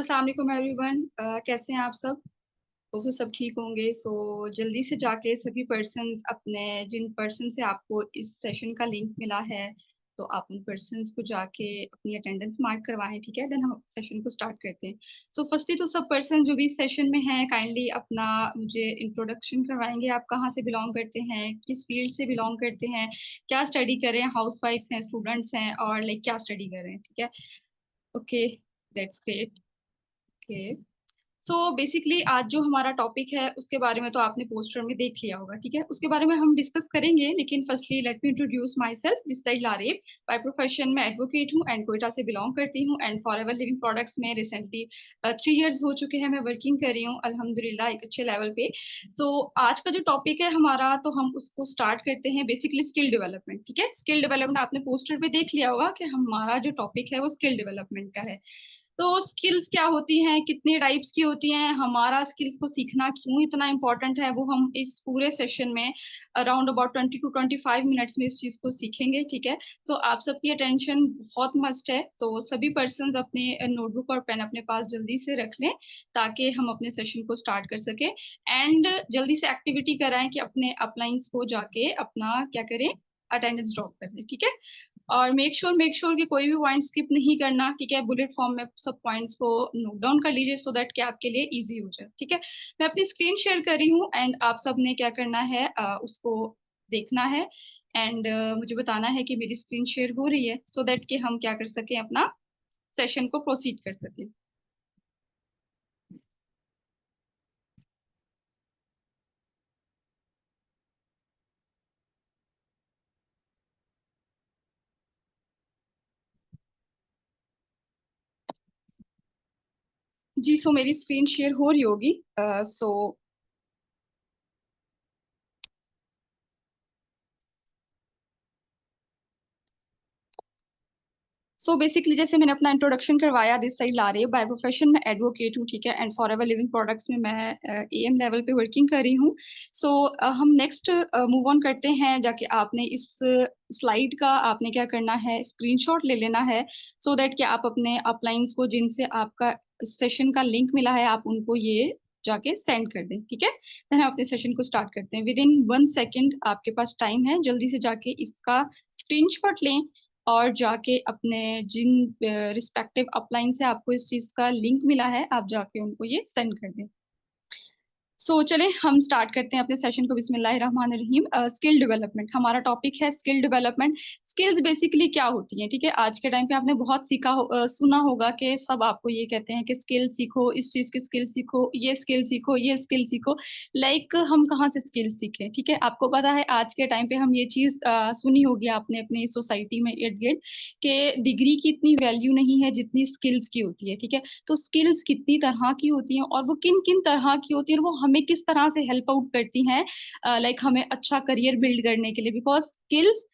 अस्सलाम वालेकुम एवरीवन। कैसे हैं आप सब? तो सब ठीक होंगे। जल्दी से जाके सभी पर्सन्स अपने जिन पर्सन से आपको इस सेशन का लिंक मिला है, तो आप उन पर्सन्स को जाके अपनी अटेंडेंस मार्क करवाएं, ठीक है? देन हम सेशन को स्टार्ट करते हैं। फर्स्टली तो सब पर्सन जो भी इस सेशन में हैं काइंडली अपना मुझे इंट्रोडक्शन करवाएंगे। आप कहाँ से बिलोंग करते हैं, किस फील्ड से बिलोंग करते हैं, क्या स्टडी कर रहे हैं, हाउस वाइफ्स हैं, स्टूडेंट्स हैं, और लाइक क्या स्टडी कर रहे हैं, ठीक है? Okay, that's great. Okay, basically आज जो हमारा टॉपिक है उसके बारे में तो आपने पोस्टर में देख लिया होगा, ठीक है? उसके बारे में हम डिस्कस करेंगे, लेकिन firstly let me introduce myself. This side Lareb. By profession मैं एडवोकेट हूँ एंड कोयटा से बिलोंग करती हूँ, एंड फॉरएवर लिविंग प्रोडक्ट्स में रिसेंटली 3 इयर्स हो चुके हैं मैं वर्किंग कर रही हूँ, अल्हम्दुलिल्लाह एक अच्छे लेवल पे। आज का जो टॉपिक है हमारा, तो हम उसको स्टार्ट करते हैं। बेसिकली स्किल डेवलपमेंट, ठीक है? स्किल डेवलपमेंट आपने पोस्टर पे देख लिया होगा कि हमारा जो टॉपिक है वो स्किल डेवलपमेंट का है। तो स्किल्स क्या होती हैं, कितने टाइप्स की होती हैं, हमारा स्किल्स को सीखना क्यों इतना इम्पोर्टेंट है, वो हम इस पूरे सेशन में अराउंड अबाउट 20 to 25 मिनट्स में इस चीज को सीखेंगे, ठीक है? तो आप सबकी अटेंशन बहुत मस्ट है, तो सभी पर्सन्स अपने नोटबुक और पेन अपने पास जल्दी से रख लें ताकि हम अपने सेशन को स्टार्ट कर सके, एंड जल्दी से एक्टिविटी कराएं कि अपने अपलाइंस को जाके अपना क्या करें, अटेंडेंस ड्रॉप कर लें, ठीक है? और मेक श्योर कि कोई भी पॉइंट स्किप नहीं करना, ठीक है? बुलेट फॉर्म में सब पॉइंट्स को नोट डाउन कर लीजिए सो दैट कि आपके लिए इजी हो जाए, ठीक है? मैं अपनी स्क्रीन शेयर कर रही हूँ एंड आप सब ने क्या करना है, उसको देखना है एंड मुझे बताना है कि मेरी स्क्रीन शेयर हो रही है सो दैट कि हम क्या कर सकें, अपना सेशन को प्रोसीड कर सकें। जी, मेरी स्क्रीन शेयर हो रही होगी। सो बेसिकली जैसे मैंने अपना इंट्रोडक्शन करवाया, दिस साइड ला रही है। बाय प्रोफेशन मैं एडवोकेट हूँ, ठीक है? एंड फॉरएवर लिविंग प्रोडक्ट्स में मैं एएम लेवल पे वर्किंग कर रही हूँ। हम नेक्स्ट मूव ऑन करते हैं। जाके आपने इस स्लाइड का आपने क्या करना है, स्क्रीनशॉट ले लेना है सो दैट कि आप अपने अपलाइंस को जिनसे आपका सेशन का लिंक मिला है, आप उनको ये जाके सेंड कर दें, ठीक है? देन हम अपने सेशन को स्टार्ट करते हैं। विद इन 1 सेकेंड आपके पास टाइम है, जल्दी से जाके इसका स्क्रीनशॉट लें और जाके अपने जिन रिस्पेक्टिव अपलाइन से आपको इस चीज का लिंक मिला है, आप जाके उनको ये सेंड कर दें। चले हम स्टार्ट करते हैं अपने सेशन को। बिस्मिल्लाहिर्रहमानिर्रहीम। स्किल डेवलपमेंट हमारा टॉपिक है। स्किल डेवलपमेंट, स्किल्स बेसिकली क्या होती हैं, ठीक है? आज के टाइम पे आपने बहुत सुना होगा कि सब आपको ये कहते हैं कि स्किल सीखो, इस चीज की स्किल सीखो, ये स्किल सीखो, ये स्किल सीखो। लाइक हम कहाँ से स्किल सीखें, ठीक है? आपको पता है आज के टाइम पे हम ये चीज सुनी होगी आपने अपनी सोसाइटी में इर्द गिर्द कि डिग्री की इतनी वैल्यू नहीं है जितनी स्किल्स की होती है, ठीक है? तो स्किल्स कितनी तरह की होती हैं और वो किन किन तरह की होती है और वो हमें किस तरह से हेल्प आउट करती हैं, लाइक हमें अच्छा करियर बिल्ड करने के लिए। बिकॉज स्किल्स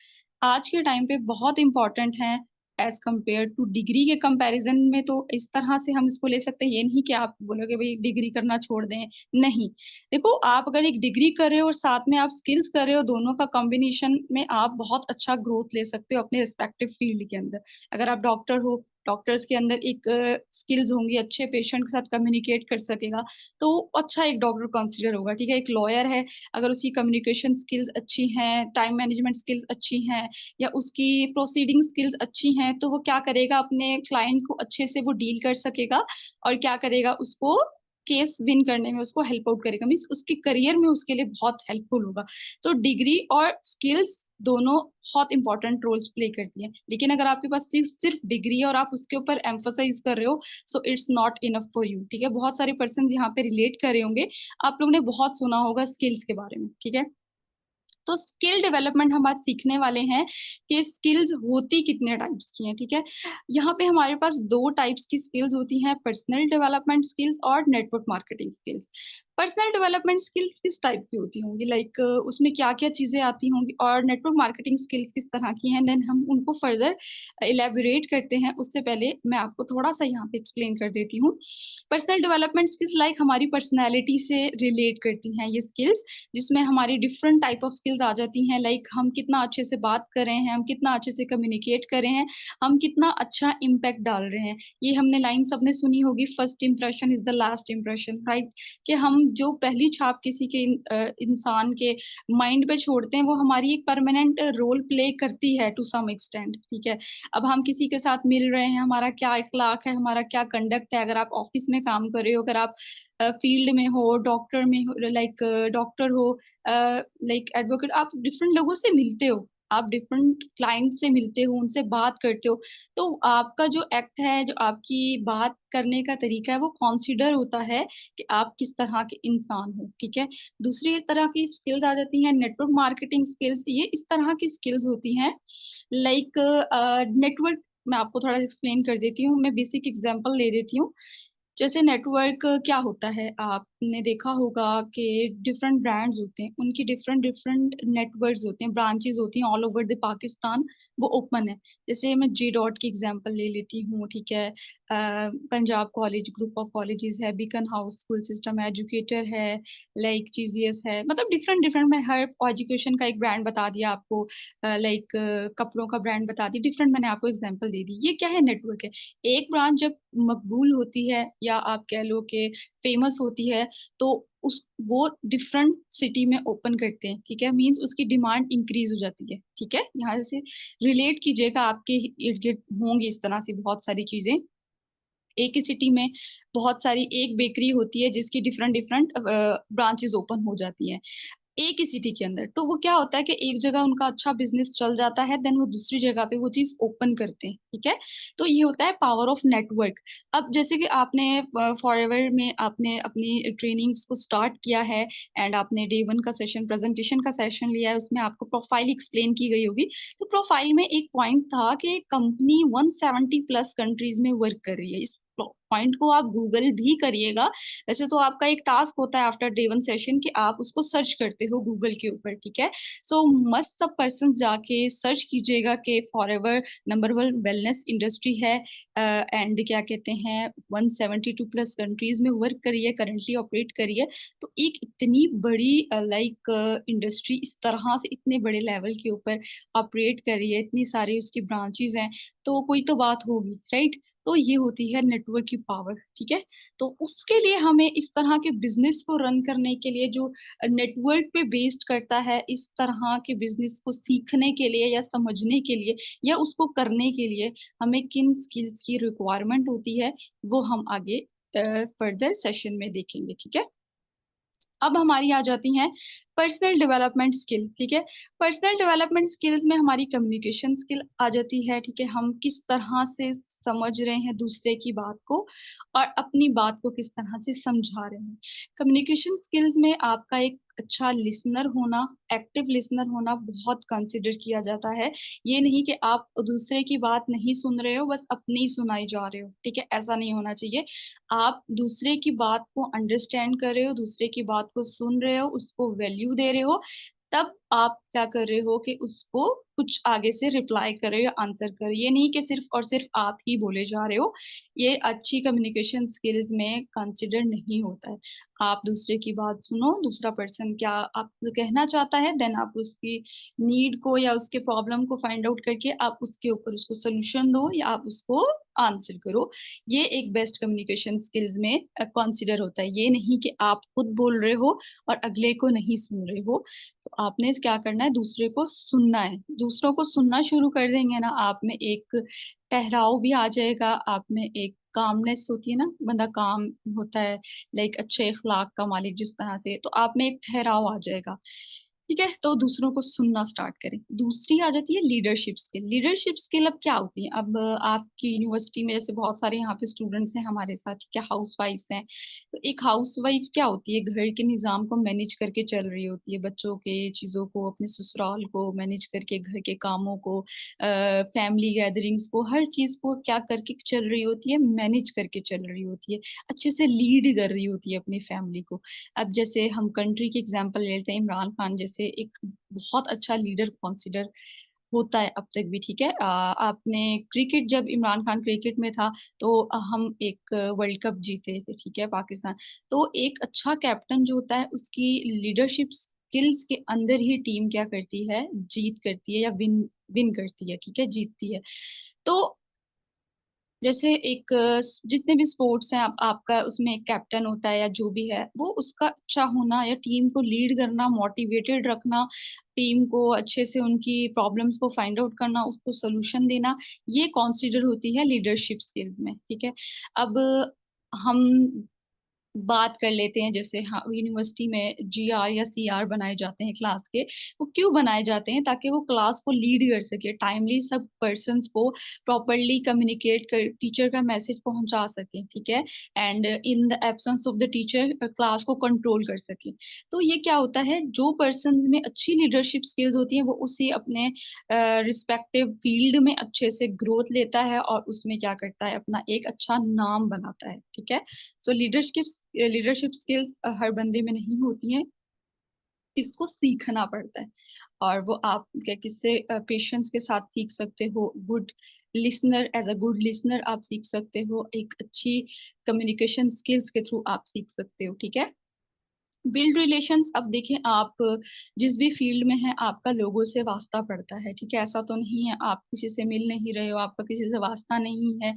आज के टाइम पे बहुत इंपॉर्टेंट हैं एज कम्पेयर टू डिग्री के कंपैरिजन में। तो इस तरह से हम इसको ले सकते हैं। ये नहीं कि आप बोलोगे भाई डिग्री करना छोड़ दें, नहीं। देखो, आप अगर एक डिग्री कर रहे हो और साथ में आप स्किल्स कर रहे हो, दोनों का कॉम्बिनेशन में आप बहुत अच्छा ग्रोथ ले सकते हो अपने रिस्पेक्टिव फील्ड के अंदर। अगर आप डॉक्टर हो, डॉक्टर्स के अंदर एक स्किल्स होंगी, अच्छे पेशेंट के साथ कम्युनिकेट कर सकेगा तो अच्छा एक डॉक्टर कंसिडर होगा, ठीक है? एक लॉयर है, अगर उसकी कम्युनिकेशन स्किल्स अच्छी हैं, टाइम मैनेजमेंट स्किल्स अच्छी हैं, या उसकी प्रोसीडिंग स्किल्स अच्छी हैं, तो वो क्या करेगा, अपने क्लाइंट को अच्छे से वो डील कर सकेगा और क्या करेगा, उसको केस विन करने में उसको हेल्प आउट करेगा। मीन्स उसके करियर में उसके लिए बहुत हेल्पफुल होगा। तो डिग्री और स्किल्स दोनों बहुत इंपॉर्टेंट रोल्स प्ले करती हैं। लेकिन अगर आपके पास सिर्फ डिग्री और आप उसके ऊपर एम्फोसाइज कर रहे हो, so it's not enough for you, ठीक है? बहुत सारे पर्सन यहाँ पे रिलेट कर रहे होंगे, आप लोगों ने बहुत सुना होगा स्किल्स के बारे में, ठीक है? तो स्किल डेवलपमेंट हम आज सीखने वाले हैं कि स्किल्स होती कितने टाइप्स की हैं, ठीक है? यहाँ पे हमारे पास 2 टाइप्स की स्किल्स होती हैं, पर्सनल डेवलपमेंट स्किल्स और network marketing skills. Personal development skills किस टाइप की होती होंगी, लाइक उसमें क्या-क्या चीज़ें आती होंगी और नेटवर्क मार्केटिंग स्किल्स किस तरह की हैं? देन हम उनको फर्दर इलैबोरेट करते हैं, उससे पहले मैं आपको थोड़ा-सा यहाँ पे एक्सप्लेन कर देती हूँ। पर्सनल डेवलपमेंट स्किल्स लाइक हमारी पर्सनैलिटी से रिलेट करती हैं ये स्किल्स, जिसमें हमारी डिफरेंट टाइप ऑफ स्किल्स आ जाती हैं, लाइक हम कितना अच्छे से बात कर रहे हैं, हम कितना अच्छे से कम्युनिकेट कर रहे हैं, हम कितना अच्छा इम्पैक्ट डाल रहे हैं। ये हमने लाइन सबने सुनी होगी, first impression is the last impression, right? कि हम जो पहली छाप किसी के इंसान के माइंड पे छोड़ते हैं, वो हमारी एक परमानेंट रोल प्ले करती है टू सम एक्सटेंट, ठीक है? अब हम किसी के साथ मिल रहे हैं, हमारा क्या अखलाक है, हमारा क्या कंडक्ट है, अगर आप ऑफ़िस में काम कर रहे हो, अगर आप फील्ड में हो, डॉक्टर में हो, लाइक डॉक्टर हो, अ, लाइक एडवोकेट, आप डिफरेंट लोगों से मिलते हो, आप डिफरेंट क्लाइंट से मिलते हो, उनसे बात करते हो, तो आपका जो एक्ट है, जो आपकी बात करने का तरीका है, वो कंसीडर होता है कि आप किस तरह के इंसान हो, ठीक है? दूसरी तरह की स्किल्स आ जाती हैं नेटवर्क मार्केटिंग स्किल्स, ये इस तरह की स्किल्स होती हैं लाइक नेटवर्क, मैं आपको थोड़ा एक्सप्लेन कर देती हूँ, मैं बेसिक एग्जांपल ले देती हूँ। जैसे नेटवर्क क्या होता है, आपने देखा होगा कि डिफरेंट ब्रांड्स होते हैं, उनकी डिफरेंट डिफरेंट नेटवर्क्स होते हैं, ब्रांचेस होती हैं ऑल ओवर द पाकिस्तान, वो ओपन है। जैसे मैं जे डॉट की एग्जांपल ले लेती हूँ, ठीक है? Punjab college, group of colleges है, बीकन हाउस स्कूल सिस्टम है, एजुकेटर है, लाइक जीजीएस है, मतलब डिफरेंट डिफरेंट, मैं हर एजुकेशन का एक ब्रांड बता दिया आपको, लाइक कपड़ों का ब्रांड बता दी, डिफरेंट मैंने आपको एग्जाम्पल दे दी। ये क्या है? नेटवर्क है। एक ब्रांच जब मकबूल होती है या आप कह लो कि फेमस होती है, तो उस वो डिफरेंट सिटी में ओपन करते हैं, ठीक है? मीन्स उसकी डिमांड इंक्रीज़ हो जाती है, ठीक है? यहाँ से रिलेट कीजिएगा, आपके इर्द-गिर्द होंगी इस तरह से बहुत सारी चीज़ें। एक ही सिटी में बहुत सारी एक बेकरी होती है जिसकी डिफरेंट डिफरेंट ब्रांचेज़ ओपन हो जाती हैं। एक ही सिटी के अंदर। तो वो क्या होता है कि एक जगह उनका अच्छा बिज़नेस चल जाता है, देन वो दूसरी जगह पे वो चीज़ ओपन करते हैं, ठीक है? तो ये होता है पावर ऑफ नेटवर्क। अब जैसे कि आपने फॉरएवर में आपने अपनी ट्रेनिंग्स को स्टार्ट किया है एंड आपने डे 1 का सेशन, प्रेज़ेंटेशन का सेशन लिया है, उसमें आपको प्रोफ़ाइल एक्सप्लेन की गई होगी। तो प्रोफ़ाइल में एक पॉइंट था कि कंपनी 170 प्लस कंट्रीज़ में वर्क कर रही है। इस पॉइंट को आप गूगल भी करिएगा। वैसे तो आपका एक टास्क होता है आफ्टर डे 1 सेशन कि आप उसको सर्च करते हो गूगल के ऊपर, ठीक है? सो मस्ट सब पर्सन्स जाके सर्च कीजिएगा कि फॉरएवर नंबर 1 वेलनेस इंडस्ट्री है, एंड क्या कहते हैं 172 प्लस कंट्रीज़ में वर्क कर रही है, करंटली ऑपरेट कर रही है। तो एक इतनी बड़ी लाइक इंडस्ट्री इस तरह से इतने बड़े लेवल के ऊपर ऑपरेट कर रही है, इतनी सारी उसकी ब्रांचेज़ हैं, तो कोई तो बात होगी, राइट? तो ये होती है नेटवर्क की पावर, ठीक है? तो उसके लिए हमें इस तरह के बिज़नेस को रन करने के लिए जो नेटवर्क पे बेस्ड करता है, इस तरह के बिज़नेस को सीखने के लिए या समझने के लिए या उसको करने के लिए हमें किन स्किल्स की रिक्वायरमेंट होती है, वो हम आगे फर्दर सेशन में देखेंगे, ठीक है? अब हमारी आ जाती हैं पर्सनल डेवलपमेंट स्किल, ठीक है? पर्सनल डेवलपमेंट स्किल्स में हमारी कम्युनिकेशन स्किल आ जाती है, ठीक है? हम किस तरह से समझ रहे हैं दूसरे की बात को और अपनी बात को किस तरह से समझा रहे हैं। कम्युनिकेशन स्किल्स में आपका एक अच्छा लिसनर होना, एक्टिव लिसनर होना बहुत कंसिडर किया जाता है। ये नहीं कि आप दूसरे की बात नहीं सुन रहे हो, बस अपनी ही सुनाई जा रहे हो, ठीक है? ऐसा नहीं होना चाहिए। आप दूसरे की बात को अंडरस्टैंड कर रहे हो, दूसरे की बात को सुन रहे हो, उसको वैल्यू दे रहे हो, तब आप क्या कर रहे हो कि उसको कुछ आगे से रिप्लाई कर रहे हो, आंसर कर रहे हो। ये नहीं कि सिर्फ़ और सिर्फ़ आप ही बोले जा रहे हो। ये अच्छी कम्युनिकेशन स्किल्स में कंसिडर नहीं होता है। आप दूसरे की बात सुनो, दूसरा पर्सन क्या आपको कहना चाहता है, देन आप उसकी नीड को या उसके प्रॉब्लम को फाइंड आउट करके आप उसके ऊपर उसको सॉल्यूशन दो या आप उसको आंसर करो। ये एक बेस्ट कम्युनिकेशन स्किल्स में कंसीडर होता है। ये नहीं कि आप खुद बोल रहे हो और अगले को नहीं सुन रहे हो। तो आपने क्या करना है, दूसरे को सुनना है। दूसरों को सुनना शुरू कर देंगे ना, आप में एक ठहराव भी आ जाएगा, आप में एक कामनेस होती है ना, बंदा काम होता है, लाइक अच्छे अखलाक का मालिक जिस तरह से, तो आप में एक ठहराव आ जाएगा। ठीक है, तो दूसरों को सुनना स्टार्ट करें। दूसरी आ जाती है लीडरशिप स्किल। लीडरशिप स्किल अब क्या होती है? अब आपकी यूनिवर्सिटी में जैसे बहुत सारे यहाँ पे स्टूडेंट्स हैं हमारे साथ, क्या हाउसवाइफ्स हैं। तो एक हाउसवाइफ क्या होती है? घर के निज़ाम को मैनेज करके चल रही होती है, बच्चों के चीज़ों को, अपने ससुराल को मैनेज करके, घर के कामों को, फैमिली गैदरिंग्स को, हर चीज़ को क्या करके चल रही होती है? मैनेज करके चल रही होती है। अच्छे से लीड कर रही होती है अपनी फैमिली को। अब जैसे हम कंट्री की एग्जांपल ले लेते हैं, इमरान खान जैसे एक बहुत अच्छा लीडर कंसीडर होता है अब तक भी, ठीक है। आपने क्रिकेट, जब इमरान खान क्रिकेट में था तो हम एक वर्ल्ड कप जीते थे, ठीक है, पाकिस्तान। तो एक अच्छा कैप्टन जो होता है उसकी लीडरशिप स्किल्स के अंदर ही टीम क्या करती है, जीत करती है या विन विन करती है, ठीक है, जीतती है। तो जैसे एक जितने भी स्पोर्ट्स हैं, आपका उसमें एक कैप्टन होता है या जो भी है, वो उसका अच्छा होना या टीम को लीड करना, मोटिवेटेड रखना, टीम को अच्छे से उनकी प्रॉब्लम्स को फाइंड आउट करना, उसको सॉल्यूशन देना, ये कंसीडर होती है लीडरशिप स्किल्स में, ठीक है। अब हम बात कर लेते हैं, जैसे हाँ, यूनिवर्सिटी में जीआर या सीआर बनाए जाते हैं क्लास के। वो क्यों बनाए जाते हैं? ताकि वो क्लास को लीड कर सके, टाइमली सब पर्सन्स को प्रॉपर्ली कम्युनिकेट कर टीचर का मैसेज पहुंचा सके, ठीक है, and in the absence of the teacher class को कंट्रोल कर सके। तो ये क्या होता है, जो पर्सन्स में अच्छी लीडरशिप स्किल्स होती हैं वो उसे अपने रिस्पेक्टिव फील्ड में अच्छे से ग्रोथ लेता है और उसमें क्या करता है, अपना एक अच्छा नाम बनाता है, ठीक है। सो लीडरशिप स्किल्स हर बंदे में नहीं होती हैं, इसको सीखना पड़ता है। और वो आप क्या किससे पेशेंस के साथ सीख सकते हो, good listener, as a good listener आप सीख सकते हो, एक अच्छी कम्युनिकेशन स्किल्स के थ्रू आप सीख सकते हो, ठीक है। बिल्ड रिलेशंस, अब देखें आप जिस भी फील्ड में हैं आपका लोगों से वास्ता पड़ता है, ठीक है। ऐसा तो नहीं है आप किसी से मिल नहीं रहे हो, आपका किसी से वास्ता नहीं है,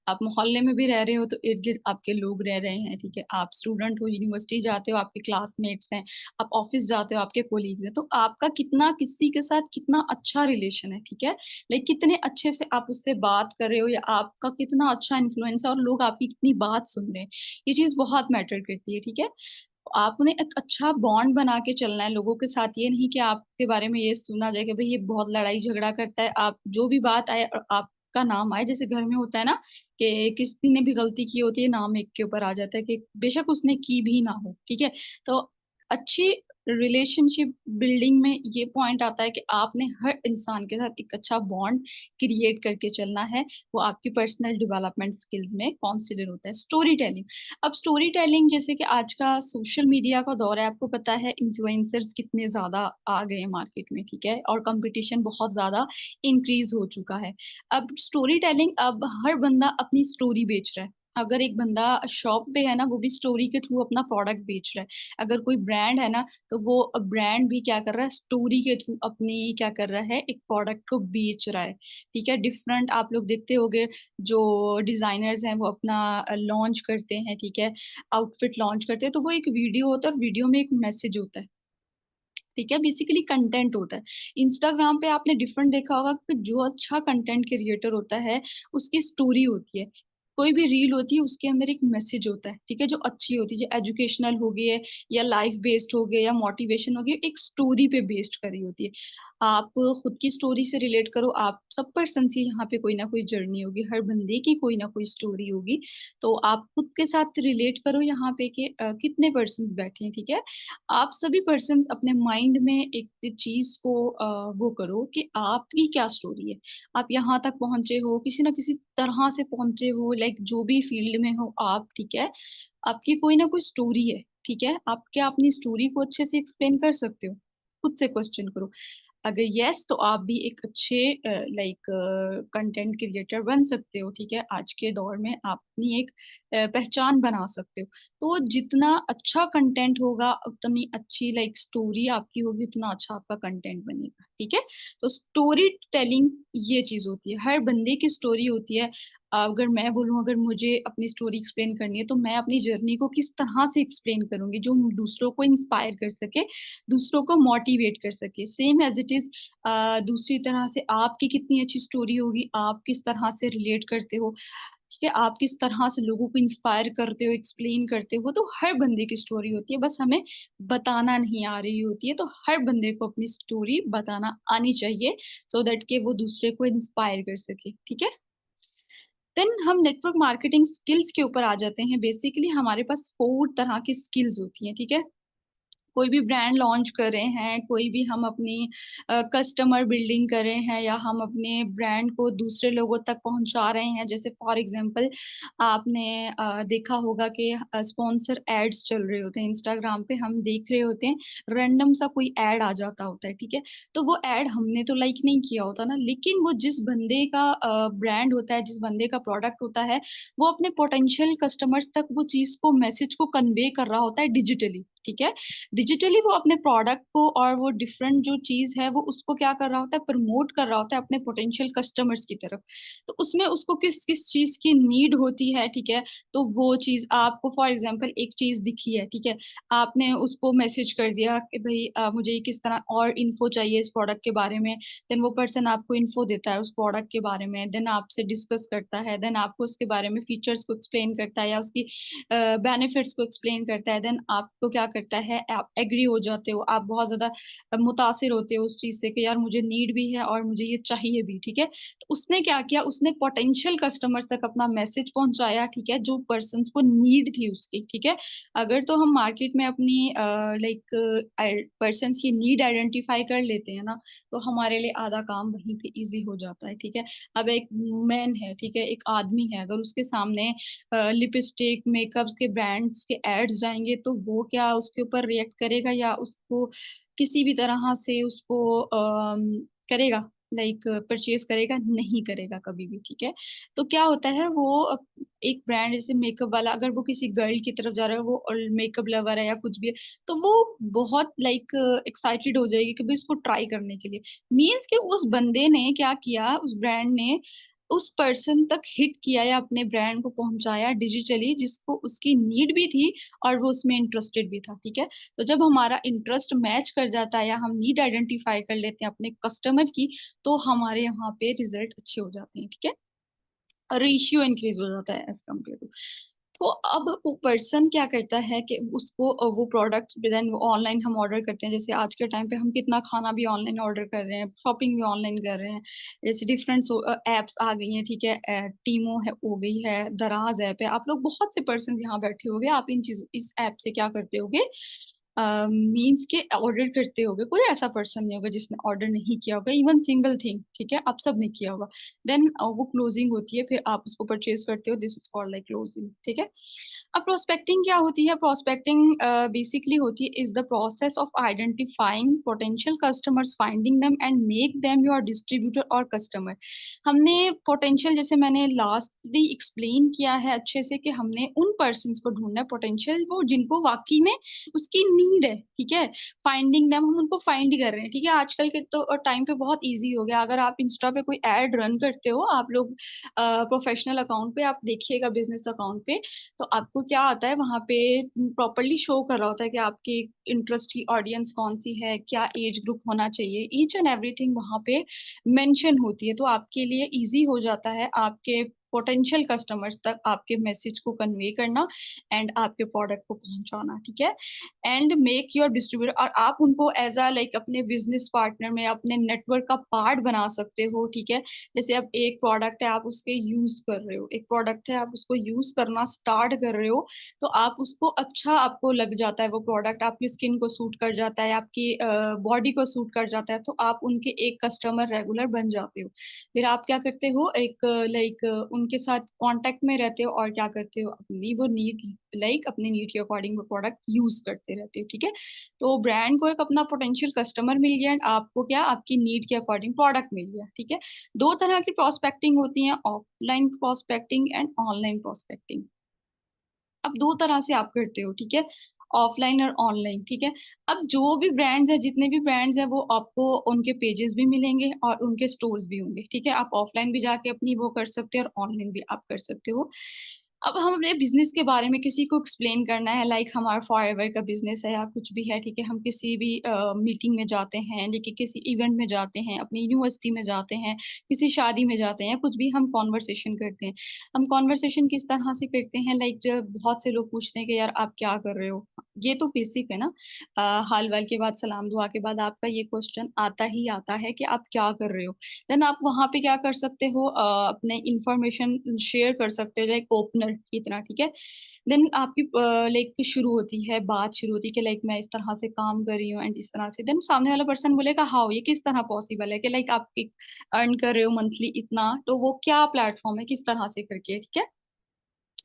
आप मोहल्ले में भी रह रहे हो तो इर्द गिर्द आपके लोग रह रहे हैं, ठीक है। आप स्टूडेंट हो, यूनिवर्सिटी जाते हो, आपके क्लासमेट्स हैं, आप ऑफिस जाते हो, आपके कोलीग्स हैं, तो आपका कितना किसी के साथ कितना अच्छा रिलेशन है, ठीक है। लाइक कितने अच्छे से आप उससे बात कर रहे हो या आपका कितना अच्छा इन्फ्लुएंस है और लोग आपकी कितनी बात सुन रहे हैं, ये चीज बहुत मैटर करती है, ठीक है। आपने एक अच्छा बॉन्ड बना के चलना है लोगों के साथ। ये नहीं कि आपके बारे में ये सुना जाए कि भाई ये बहुत लड़ाई झगड़ा करता है, आप जो भी बात आए और आपका नाम आए, जैसे घर में होता है ना कि किसी ने भी गलती की होती है, नाम एक के ऊपर आ जाता है कि बेशक उसने की भी ना हो, ठीक है। तो अच्छी रिलेशनशिप बिल्डिंग में ये पॉइंट आता है कि आपने हर इंसान के साथ एक अच्छा बॉन्ड क्रिएट करके चलना है। वो आपकी पर्सनल डेवलपमेंट स्किल्स में कंसिडर होता है। स्टोरी टेलिंग, अब स्टोरी टेलिंग जैसे कि आज का सोशल मीडिया का दौर है, आपको पता है इन्फ्लुएंसर्स कितने ज्यादा आ गए हैं मार्केट में, ठीक है, और कंपटीशन बहुत ज्यादा इंक्रीज हो चुका है। अब स्टोरी टेलिंग, अब हर बंदा अपनी स्टोरी बेच रहा है। अगर एक बंदा शॉप पे है ना, वो भी स्टोरी के थ्रू अपना प्रोडक्ट बेच रहा है। अगर कोई ब्रांड है ना, तो वो ब्रांड भी क्या कर रहा है, स्टोरी के थ्रू अपनी क्या कर रहा है, एक प्रोडक्ट को बेच रहा है, ठीक है। डिफरेंट आप लोग देखते होंगे, जो डिजाइनर्स हैं वो अपना लॉन्च करते हैं, ठीक है, आउटफिट लॉन्च करते हैं, तो वो एक वीडियो होता है और वीडियो में एक मैसेज होता है, ठीक है, बेसिकली कंटेंट होता है। इंस्टाग्राम पे आपने डिफरेंट देखा होगा कि जो अच्छा कंटेंट क्रिएटर होता है उसकी स्टोरी होती है, कोई भी रील होती है उसके अंदर एक मैसेज होता है, ठीक है, जो अच्छी होती है, जो एजुकेशनल हो गई है या लाइफ बेस्ड हो गया या मोटिवेशन हो गया, एक स्टोरी पे बेस्ड करी होती है। आप खुद की स्टोरी से रिलेट करो, आप सब पर्सन की यहाँ पे कोई ना कोई जर्नी होगी, हर बंदे की कोई ना कोई स्टोरी होगी, तो आप खुद के साथ रिलेट करो यहाँ पे कि कितने पर्सन बैठे हैं, ठीक है। आप सभी पर्सन्स अपने माइंड में एक चीज को वो करो कि आपकी क्या स्टोरी है, आप यहाँ तक पहुंचे हो किसी ना किसी तरह से पहुंचे हो, लाइक जो भी फील्ड में हो आप, ठीक है, आपकी कोई ना कोई स्टोरी है, ठीक है। आप क्या अपनी स्टोरी को अच्छे से एक्सप्लेन कर सकते हो? खुद से क्वेश्चन करो। अगर यस, तो आप भी एक अच्छे लाइक कंटेंट क्रिएटर बन सकते हो, ठीक है। आज के दौर में आप अपनी एक पहचान बना सकते हो। तो जितना अच्छा कंटेंट होगा उतनी अच्छी लाइक स्टोरी आपकी होगी, उतना अच्छा आपका कंटेंट बनेगा, ठीक है। तो स्टोरी टेलिंग ये चीज होती है, हर बंदे की स्टोरी होती है। अगर मैं बोलूँ, अगर मुझे अपनी स्टोरी एक्सप्लेन करनी है तो मैं अपनी जर्नी को किस तरह से एक्सप्लेन करूंगी जो दूसरों को इंस्पायर कर सके, दूसरों को मोटिवेट कर सके। सेम एज इट इज दूसरी तरह से आपकी कितनी अच्छी स्टोरी होगी, आप किस तरह से रिलेट करते हो, ठीक है, आप किस तरह से लोगों को इंस्पायर करते हो, एक्सप्लेन करते हो, तो हर बंदे की स्टोरी होती है, बस हमें बताना नहीं आ रही होती है। तो हर बंदे को अपनी स्टोरी बताना आनी चाहिए, सो दैट कि वो दूसरे को इंस्पायर कर सके, ठीक है? देन हम नेटवर्क मार्केटिंग स्किल्स के ऊपर आ जाते हैं। बेसिकली हमारे पास 4 तरह की स्किल्स होती हैं, ठीक है? कोई भी ब्रांड लॉन्च कर रहे हैं, कोई भी हम अपनी कस्टमर बिल्डिंग कर रहे हैं, या हम अपने ब्रांड को दूसरे लोगों तक पहुंचा रहे हैं। जैसे फॉर एग्जांपल आपने देखा होगा कि स्पॉन्सर एड्स चल रहे होते हैं इंस्टाग्राम पे, हम देख रहे होते हैं, रैंडम सा कोई ऐड आ जाता होता है, ठीक है? तो वो ऐड हमने तो लाइक नहीं किया होता ना, लेकिन वो जिस बंदे का ब्रांड होता है, जिस बंदे का प्रोडक्ट होता है, वो अपने पोटेंशियल कस्टमर्स तक वो चीज को, मैसेज को कन्वे कर रहा होता है डिजिटली, ठीक है? डिजिटली वो अपने प्रोडक्ट को, और वो डिफरेंट जो चीज है वो उसको क्या कर रहा होता है, प्रमोट कर रहा होता है अपने पोटेंशियल कस्टमर्स की तरफ। तो उसमें उसको किस किस चीज की नीड होती है, ठीक है? तो वो चीज आपको, फॉर एग्जांपल एक चीज दिखी है, ठीक है? आपने उसको मैसेज कर दिया कि भाई मुझे किस तरह और इन्फो चाहिए इस प्रोडक्ट के बारे में। देन वो पर्सन आपको इन्फो देता है उस प्रोडक्ट के बारे में, देन आपसे डिस्कस करता है, देन आपको उसके बारे में फीचर्स को एक्सप्लेन करता है, या उसकी बेनिफिट्स को एक्सप्लेन करता है। देन आपको क्या करता है, आप एग्री हो जाते हो, आप बहुत ज्यादा मुतासिर होते हो उस चीज से कि यार मुझे नीड भी है और मुझे ये चाहिए भी, ठीक है? तो उसने क्या किया, उसने पोटेंशियल कस्टमर तक अपना मैसेज पहुंचाया, ठीक है, जो पर्सन को नीड थी उसकी, ठीक है? अगर तो हम मार्केट में अपनी लाइक पर्सन की नीड आइडेंटिफाई कर लेते हैं ना, तो हमारे लिए आधा काम वहीं पे इजी हो जाता है, ठीक है? अब एक मैन है, ठीक है, एक आदमी है, अगर उसके सामने लिपस्टिक, मेकअप्स के ब्रांड्स के एड्स जाएंगे, तो वो क्या उसके ऊपर रिएक्ट करेगा, या उसको किसी भी तरह से उसको करेगा, लाइक परचेज करेगा? नहीं करेगा कभी भी, ठीक है? तो क्या होता है, वो एक ब्रांड जैसे मेकअप वाला, अगर वो किसी गर्ल की तरफ जा रहा है, वो मेकअप लवर है या कुछ भी है, तो वो बहुत लाइक एक्साइटेड हो जाएगी कि भाई इसको ट्राई करने के लिए। मीन्स कि उस बंदे ने क्या किया, उस ब्रांड ने उस पर्सन तक हिट किया या अपने ब्रांड को पहुंचाया डिजिटली, जिसको उसकी नीड भी थी और वो उसमें इंटरेस्टेड भी था, ठीक है? तो जब हमारा इंटरेस्ट मैच कर जाता है, या हम नीड आइडेंटिफाई कर लेते हैं अपने कस्टमर की, तो हमारे यहाँ पे रिजल्ट अच्छे हो जाते हैं, ठीक है? रेशियो इंक्रीज हो जाता है एज कम्पेयर टू। तो अब वो पर्सन क्या करता है कि उसको वो प्रोडक्ट देन वो ऑनलाइन हम ऑर्डर करते हैं। जैसे आज के टाइम पे हम कितना खाना भी ऑनलाइन ऑर्डर कर रहे हैं, शॉपिंग भी ऑनलाइन कर रहे हैं। जैसे डिफरेंट एप्स आ गई हैं, ठीक है? टीमो है, हो गई है, दराज ऐप है। आप लोग बहुत से पर्सन यहाँ बैठे होंगे, आप इन चीजों, इस ऐप से क्या करते होगे, मीन्स के ऑर्डर करते होगे। कोई ऐसा पर्सन नहीं होगा जिसने ऑर्डर नहीं किया होगा, इवन सिंगल थिंग, ठीक है? आप सब ने किया होगा। देन वो क्लोजिंग होती है, फिर आप उसको परचेज करते हो, this is called like closing, ठीक है? अब प्रोस्पेक्टिंग क्या होती है? प्रोस्पेक्टिंग बेसिकली होती है, is the process of identifying potential customers, finding them and make them your distributor और कस्टमर। हमने पोटेंशियल, जैसे मैंने लास्टली एक्सप्लेन किया है अच्छे से, कि हमने उन पर्सन को ढूंढना है पोटेंशियल, वो जिनको वाकई में उसकी नीड है, ठीक है? फाइंडिंग देम, हम उनको फाइंड कर रहे हैं, ठीक है? आजकल के तो टाइम पे बहुत इजी हो गया। अगर आप इंस्टा पे कोई एड रन करते हो, आप लोग प्रोफेशनल अकाउंट पे आप देखिएगा, बिजनेस अकाउंट पे, तो आपको क्या आता है वहां पे, प्रॉपरली शो कर रहा होता है कि आपकी इंटरेस्ट की ऑडियंस कौन सी है, क्या एज ग्रुप होना चाहिए, ईच एंड एवरीथिंग वहां पे मेंशन होती है। तो आपके लिए इजी हो जाता है आपके पोटेंशियल कस्टमर्स तक आपके मैसेज को कन्वे करना एंड आपके प्रोडक्ट को पहुंचाना, ठीक है? एंड मेक योर डिस्ट्रीब्यूटर, और आप उनको एज अ लाइक अपने बिजनेस पार्टनर में, अपने नेटवर्क का पार्ट बना सकते हो, ठीक है? जैसे अब एक प्रोडक्ट है, आप उसके यूज कर रहे हो, एक प्रोडक्ट है, आप उसको यूज करना स्टार्ट कर रहे हो, तो आप उसको, अच्छा आपको लग जाता है वो प्रोडक्ट, आपकी स्किन को सूट कर जाता है, आपकी बॉडी को सूट कर जाता है, तो आप उनके एक कस्टमर रेगुलर बन जाते हो। फिर आप क्या करते हो, एक लाइक उनके साथ कांटेक्ट में रहते हो, और क्या करते हो, अपनी वो नीड, लाइक अपनी नीड के अकॉर्डिंग वो प्रोडक्ट यूज करते रहते हो, ठीक है? तो ब्रांड को एक अपना पोटेंशियल कस्टमर मिल गया, एंड आपको क्या, आपकी नीड के अकॉर्डिंग प्रोडक्ट मिल गया, ठीक है? दो तरह की प्रोस्पेक्टिंग होती है, offline prospecting and online prospecting. अब दो तरह से आप करते हो, ठीक है? ऑफलाइन और ऑनलाइन, ठीक है? अब जो भी ब्रांड्स है, जितने भी ब्रांड्स है, वो आपको उनके पेजेस भी मिलेंगे और उनके स्टोर्स भी होंगे, ठीक है? आप ऑफलाइन भी जाके अपनी वो कर सकते हो और ऑनलाइन भी आप कर सकते हो। अब हम अपने बिज़नेस के बारे में किसी को एक्सप्लेन करना है, लाइक हमारा फॉरएवर का बिज़नेस है या कुछ भी है, ठीक है? हम किसी भी मीटिंग में जाते हैं, देखिए किसी इवेंट में जाते हैं, अपनी यूनिवर्सिटी में जाते हैं, किसी शादी में जाते हैं, कुछ भी हम कन्वर्सेशन करते हैं। हम कन्वर्सेशन किस तरह से करते हैं, लाइक जब बहुत से लोग पूछते हैं कि यार आप क्या कर रहे हो? ये तो बेसिक है ना। हाल-वाल के बाद, सलाम दुआ के बाद आपका ये क्वेश्चन आता ही आता है कि आप क्या कर रहे हो? देन आप वहाँ पे क्या कर सकते हो, अपने इन्फॉर्मेशन शेयर कर सकते हो लाइक ओपनर की तरह, ठीक है? देन आपकी लाइक शुरू होती है, बात शुरू होती है कि लाइक मैं इस तरह से काम कर रही हूँ एंड इस तरह से। देन सामने वाला पर्सन बोलेगा हाउ, ये किस तरह पॉसिबल है कि लाइक आप अर्न कर रहे हो मंथली इतना, तो वो क्या प्लेटफॉर्म है, किस तरह से करके, ठीक है?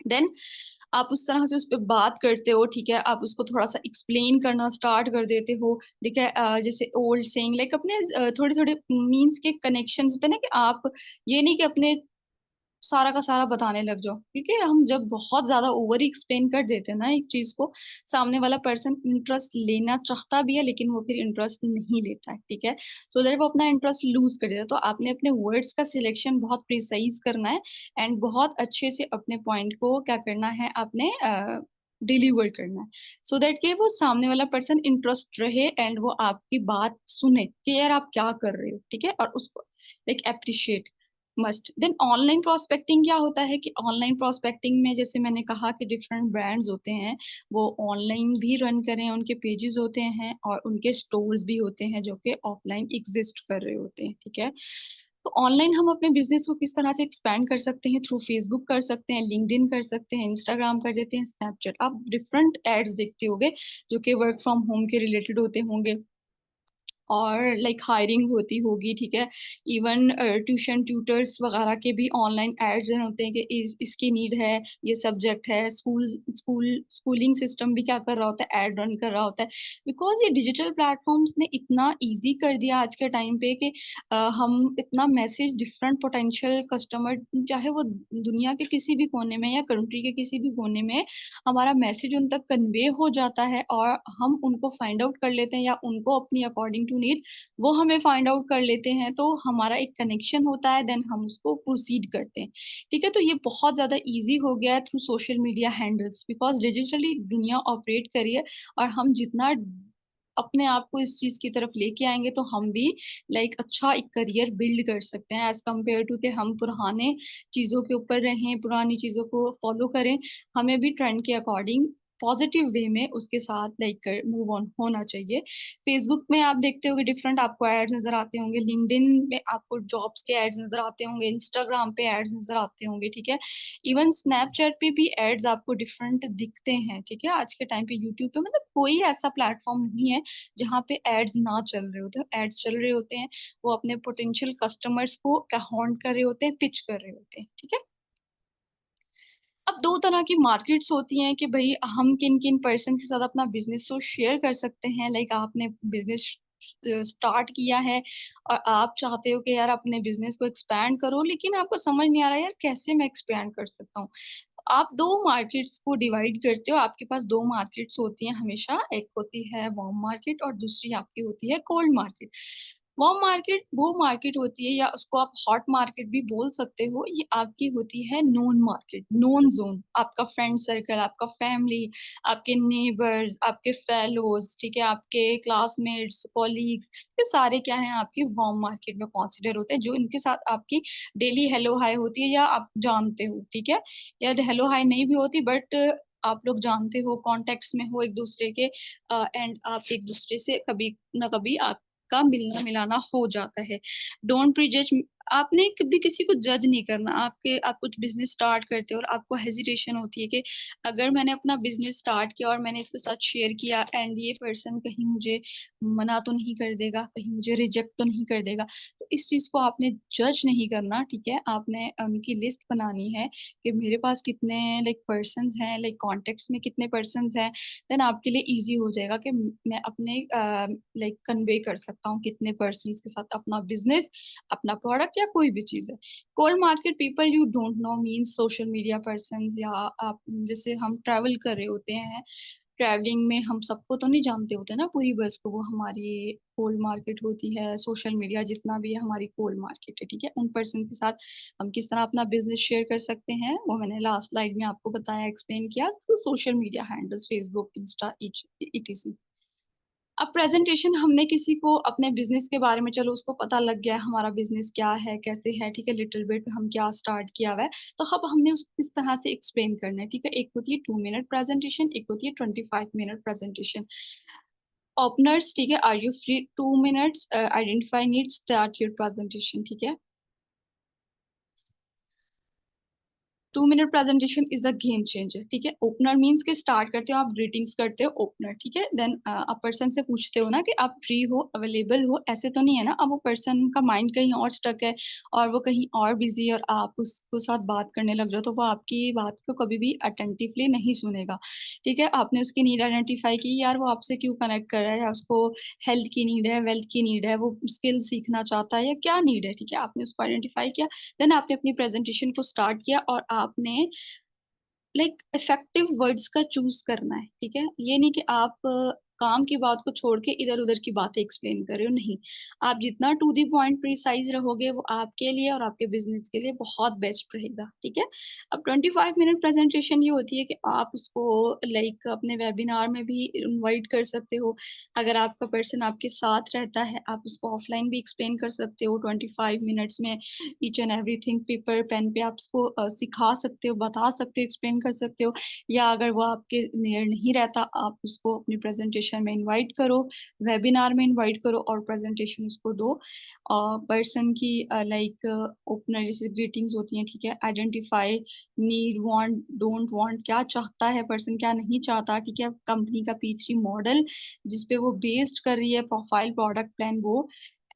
देन आप उस तरह से उस पे बात करते हो, ठीक है? आप उसको थोड़ा-सा एक्सप्लेन करना स्टार्ट कर देते हो, ठीक है? जैसे ओल्ड सेइंग लाइक अपने थोड़े-थोड़े मीन्स के कनेक्शंस होते हैं ना कि आप ये नहीं कि अपने सारा का सारा बताने लग जाओ, क्योंकि हम जब बहुत ज़्यादा ओवर एक्सप्लेन कर देते हैं ना एक चीज़ को, सामने वाला पर्सन इंटरेस्ट लेना चाहता भी है, लेकिन वो फिर इंटरेस्ट नहीं लेता है, ठीक है? सो दैट वो अपना इंटरेस्ट लूज़ कर देता है। तो आपने अपने वर्ड्स का सिलेक्शन बहुत प्रिसाइज़ करना है एंड बहुत अच्छे से अपने पॉइंट को क्या करना है, आपने डिलीवर करना है। सो दैट कि वो सामने वाला पर्सन इंटरेस्ट रहे एंड वो आपकी बात सुने कि यार आप क्या कर रहे हो, ठीक है? और उसको like appreciate must. Then online prospecting क्या होता है कि ऑनलाइन प्रोस्पेक्टिंग में जैसे मैंने कहा कि डिफरेंट ब्रांड्स होते हैं, वो ऑनलाइन भी रन करें, उनके पेजेस होते हैं और उनके स्टोर्स भी होते हैं जो कि ऑफलाइन एग्जिस्ट कर रहे होते हैं, ठीक है? तो ऑनलाइन हम अपने बिजनेस को किस तरह से एक्सपैंड कर सकते हैं, थ्रू फेसबुक कर सकते हैं, लिंक्डइन कर सकते हैं, इंस्टाग्राम कर देते हैं, स्नैपचैट। आप डिफरेंट एड्स देखते होंगे जो कि वर्क फ्रॉम होम के रिलेटेड होते होंगे और लाइक हायरिंग होती होगी, ठीक है? इवन ट्यूशन ट्यूटर्स वगैरह के भी ऑनलाइन एड्स रन होते हैं कि इसकी नीड है, ये सब्जेक्ट है, स्कूलिंग सिस्टम भी क्या कर रहा होता है, एड रन कर रहा होता है। बिकॉज़ ये डिजिटल प्लेटफ़ॉर्म्स ने इतना ईज़ी कर दिया आज के टाइम पे कि हम इतना मैसेज डिफरेंट पोटेंशियल कस्टमर, चाहे वो दुनिया के किसी भी कोने में या कंट्री के किसी भी कोने में, हमारा मैसेज उन तक कन्वे हो जाता है और हम उनको फाइंड आउट कर लेते हैं या उनको अपनी अकॉर्डिंग टू नीड वो हमें फाइंड आउट कर लेते हैं, तो हमारा एक कनेक्शन होता है, देन हम उसको प्रोसीड करते हैं, ठीक है? तो ये बहुत ज़्यादा ईज़ी हो गया है through social media handles, because digitally दुनिया ऑपरेट करी है और हम जितना अपने आप को इस चीज़ की तरफ लेके आएँगे, तो हम भी लाइक अच्छा एक करियर बिल्ड कर सकते हैं एज़ कम्पेयर टू कि हम पुराने चीज़ों के ऊपर रहें, पुरानी चीज़ों को फ़ॉलो करें। हमें भी ट्रेंड के अकॉर्डिंग पॉज़िटिव वे में उसके साथ लाइक मूव ऑन होना चाहिए। फ़ेसबुक में आप देखते होंगे डिफरेंट आपको एड्स नज़र आते होंगे, लिंक्डइन में आपको जॉब्स के एड्स नज़र आते होंगे, इंस्टाग्राम पे एड्स नज़र आते होंगे, ठीक है? इवन स्नैपचैट पे भी एड्स आपको डिफरेंट दिखते हैं, ठीक है? आज के टाइम पे यूट्यूब पे मतलब कोई ऐसा प्लेटफ़ॉर्म नहीं है जहाँ पे एड्स ना चल रहे होते हैं, एड्स चल रहे होते हैं। वो अपने पोटेंशियल कस्टमर्स को क्या हॉन्ट कर रहे होते हैं, पिच कर रहे होते हैं, ठीक है? अब 2 तरह की मार्केट्स होती हैं कि भई हम किन-किन पर्सन के साथ अपना बिज़नेस को शेयर कर सकते हैं। लाइक आपने बिज़नेस स्टार्ट किया है और आप चाहते हो कि यार अपने बिज़नेस को एक्सपैंड करो, लेकिन आपको समझ नहीं आ रहा है यार कैसे मैं एक्सपैंड कर सकता हूँ। आप 2 मार्केट्स को डिवाइड करते हो, आपके पास 2 मार्केट्स होती हैं हमेशा, एक होती है वार्म मार्केट और दूसरी आपकी होती है कोल्ड मार्केट। वार्म मार्केट वो मार्केट होती है या उसको आप हॉट मार्केट भी बोल सकते हो, ये आपकी होती है नोन मार्केट, नोन ज़ोन। आपका फ्रेंड सर्कल, आपका फैमिली, आपके नेबर्स, आपके फेलोज़, ठीक है? आपके क्लासमेट्स, कॉलीग्स, ये सारे क्या हैं आपकी वार्म मार्केट में कंसीडर होते हैं, जो इनके साथ आपकी डेली हेलो हाय होती है या आप जानते हो, ठीक है? या हेलो हाय नहीं भी होती बट आप लोग जानते हो, कॉन्टेक्ट्स में हो एक-दूसरे के एंड आप एक-दूसरे से कभी ना कभी आपका मिलना-मिलाना हो जाता है। डोंट प्रीजज आपने कभी किसी को जज नहीं करना। आप कुछ बिज़नेस स्टार्ट करते हो और आपको हेजिटेशन होती है कि अगर मैंने अपना बिज़नेस स्टार्ट किया और मैंने इसके साथ शेयर किया एंड ये पर्सन कहीं मुझे मना तो नहीं कर देगा, कहीं मुझे रिजेक्ट तो नहीं कर देगा। तो इस चीज़ को आपने जज नहीं करना, ठीक है? आपने उनकी लिस्ट बनानी है कि मेरे पास कितने लाइक पर्सन्स हैं, लाइक कॉन्टेक्ट्स में कितने पर्सन्स हैं, देन आपके लिए ईज़ी हो जाएगा कि मैं अपने लाइक कन्वे कर सकता हूँ कितने पर्सन्स के साथ अपना बिज़नेस, अपना प्रोडक्ट या कोई भी चीज़ है। Cold market people you don't know means social media persons या आप जैसे हम ट्रैवल कर रहे होते हैं ट्रैवलिंग में हम सबको तो नहीं जानते होते ना पूरी बस को, वो हमारी कोल्ड मार्केट होती है, सोशल मीडिया जितना भी है हमारी कोल्ड मार्केट है, ठीक है। उन पर्सन के साथ हम किस तरह अपना बिजनेस शेयर कर सकते हैं वो मैंने लास्ट स्लाइड में आपको बताया, एक्सप्लेन किया through social media handles, Facebook, Insta, etc। अब प्रेजेंटेशन हमने किसी को अपने बिजनेस के बारे में, चलो उसको पता लग गया हमारा बिजनेस क्या है, कैसे है, ठीक है, लिटिल बिट हम क्या स्टार्ट किया हुआ है, तो अब हमने उसको किस तरह से एक्सप्लेन करना है, ठीक है। एक होती है 2 मिनट प्रेजेंटेशन, एक होती है 25 मिनट प्रेजेंटेशन। ओपनर्स, ठीक है, are you free 2 minutes, identify needs, start your presentation, ठीक है। 2 minute presentation is a game changer, ठीक है। ओपनर मीन्स के स्टार्ट करते हो आप, ग्रीटिंग्स करते हो, ओपनर, ठीक है। देन आप पर्सन से पूछते हो ना कि आप फ्री हो, अवेलेबल हो, ऐसे तो नहीं है ना, अब वो पर्सन का माइंड कहीं और स्टक है और वो कहीं और बिजी है और आप उसको साथ बात करने लग जाओ तो वो आपकी बात को कभी भी अटेंटिवली नहीं सुनेगा, ठीक है। आपने उसकी नीड आइडेंटिफाई की, यार वो आपसे क्यों कनेक्ट कर रहा है, या उसको हेल्थ की नीड है, वेल्थ की नीड है, वो स्किल सीखना चाहता है, या क्या नीड है, ठीक है। आपने उसको आइडेंटिफाई किया, देन आपने अपनी प्रेजेंटेशन को स्टार्ट किया और आपने लाइक इफेक्टिव वर्ड्स का चूज करना है, ठीक है। ये नहीं कि आप काम की बात को छोड़ के इधर उधर की बातें एक्सप्लेन कर रहे हो, नहीं। आप जितना टू दी पॉइंट प्रिसाइज रहोगे वो आपके लिए और आपके बिजनेस के लिए बहुत बेस्ट रहेगा, ठीक है। अब 25 मिनट प्रेजेंटेशन ये होती है कि आप उसको लाइक अपने वेबिनार में भी इनवाइट कर सकते हो। अगर आपका पर्सन आपके साथ रहता है आप उसको ऑफलाइन भी एक्सप्लेन कर सकते हो 25 मिनट्स में, each and everything paper pen पे आप उसको सिखा सकते हो, बता सकते हो, एक्सप्लेन कर सकते हो। या अगर वो आपके नियर नहीं रहता आप उसको अपनी प्रेजेंटेशन में इनवाइट करो, वेबिनार में इनवाइट करो और प्रेजेंटेशन उसको दो। पर्सन की लाइक ओपनर जैसे ग्रीटिंग्स होती हैं, ठीक है, identify need, want, don't want, क्या चाहता है पर्सन, क्या नहीं चाहता, ठीक है। कंपनी का P3 मॉडल जिसपे वो बेस्ड कर रही है, प्रोफाइल, प्रोडक्ट प्लान, वो।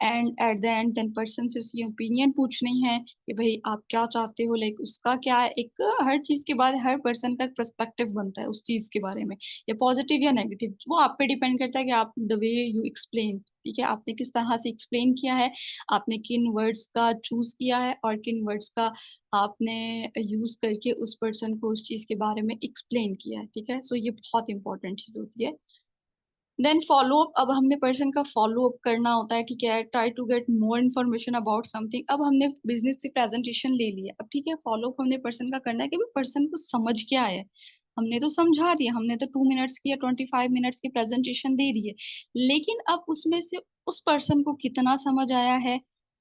And at the end then person से उसकी ओपिनियन पूछनी है कि भाई आप क्या चाहते हो, लाइक उसका क्या है, एक हर चीज के बाद हर पर्सन का पर्सपेक्टिव बनता है उस चीज के बारे में, या पॉजिटिव या नेगेटिव, वो आप पे डिपेंड करता है कि आप द वे यू एक्सप्लेन, ठीक है, आपने किस तरह से एक्सप्लेन किया है, आपने किन वर्ड्स का चूज किया है और किन वर्ड्स का आपने यूज करके उस पर्सन को उस चीज के बारे में एक्सप्लेन किया है, ठीक है। सो ये बहुत इंपॉर्टेंट चीज होती है। देन फॉलो अप, अब हमने पर्सन का फॉलो अप करना होता है, ठीक है। Try to get more information about something, अब हमने बिजनेस की प्रेजेंटेशन ले लिया, अब ठीक है फॉलो अप हमने पर्सन का करना है कि पर्सन को समझ क्या है। हमने तो समझा दिया, हमने तो 2 मिनट्स की या 25 मिनट्स की प्रेजेंटेशन दे दी है, लेकिन अब उसमें से उस पर्सन को कितना समझ आया है,